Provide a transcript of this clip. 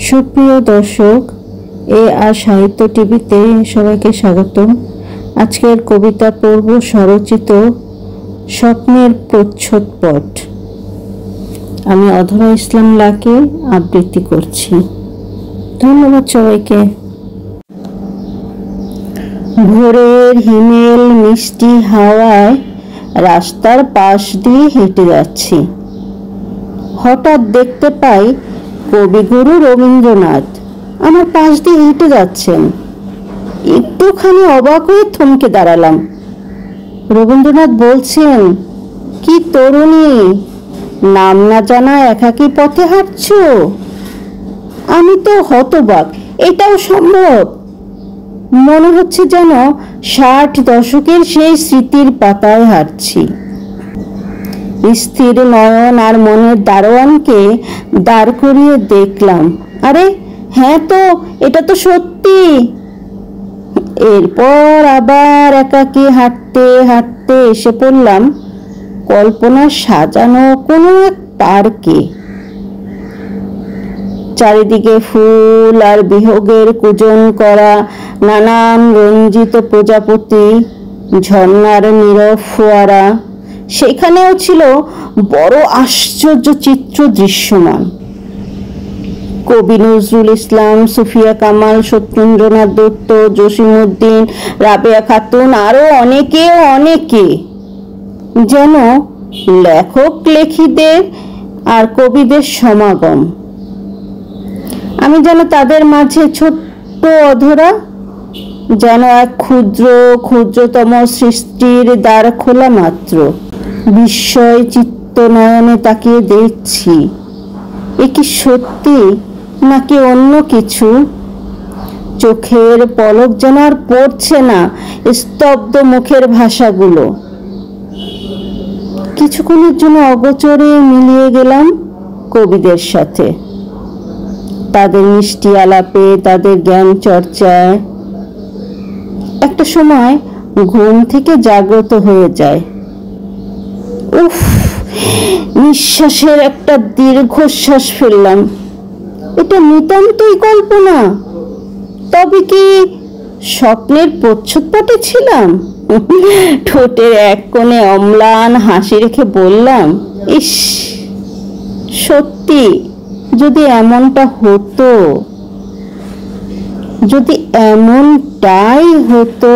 সুপ্রিয় দর্শক, এ আর সাহিত্য টিভিতে সবাইকে স্বাগতম। আজকের কবিতা পড়ব স্বরচিত স্বপ্নের প্রচ্ছদপট। আমি অধরা ইসলাম লাকে আবৃত্তি করছি। ধন্যবাদ সবাইকে। ভোরের হিমেল মিষ্টি হাওয়ায় রাস্তার পাশ দিয়ে হেঁটে যাচ্ছি। হঠাৎ দেখতে পাই কবিগুরু রবীন্দ্রনাথ আমার পাশ দিয়ে হেঁটে যাচ্ছেন। একটুখানি অবাক হয়ে থমকে দাঁড়ালাম। রবীন্দ্রনাথ বলছেন, কি তরুণী, নাম না জানা একাকী পথে হাঁটছ? আমি তো হতবাক, এটাও সম্ভব? মনে হচ্ছে যেন 60 দশকের সেই স্মৃতির পাতায় হাঁটছি। স্থির নয়ন আর মনের দারোয়ানকে দাঁড় করিয়ে দেখলাম, আরে হ্যাঁ তো, এটা তো সত্যি। এরপর আবার একাকী হাঁটতে হাঁটতে এসে পড়লাম কল্পনা সাজানো কোনো এক পার্কে। চারিদিকে ফুল আর বিহগের কূজন করা নানান রঞ্জিত প্রজাপতি, ঝর্ণার নীরব ফোয়ারা। সেখানেও ছিল বড় আশ্চর্য চিত্র দৃশ্যমান। কবি নজরুল ইসলাম, সুফিয়া কামাল, সত্যেন্দ্রনাথ দত্ত, জসিমউদ্দিন, রাবেয়া খাতুন, আরো অনেকে যেন লেখক লেখিদের আর কবিদের সমাগম। আমি যেন তাদের মাঝে ছোট্ট অধরা, যেন এক ক্ষুদ্রতম সৃষ্টির দ্বার খোলা মাত্র। বিস্ময় চিত্ত নয়নে তাকিয়ে দেখছি, এ কি সত্যি নাকি অন্য কিছু? চোখের পলক যেন আর পড়ছে না স্তব্ধ মুখের ভাষাগুলো। কিছুক্ষণের জন্য অগোচরে মিলিয়ে গেলাম কবিদের সাথে, তাদের মিষ্টি আলাপে, তাদের জ্ঞান চর্চায়। একটা সময় ঘুম থেকে জাগ্রত হয়ে যায়। উফ, নিঃশ্বাসের একটা দীর্ঘশ্বাস ফেললাম। এটা নিতান্তই কল্পনা, তবে কি স্বপ্নের প্রচ্ছদপটে ছিলাম? ঠোঁটের এক কোণে অম্লান হাসি রেখে বললাম, ইস, সত্যি যদি এমনটা হতো, যদি এমনটাই হতো।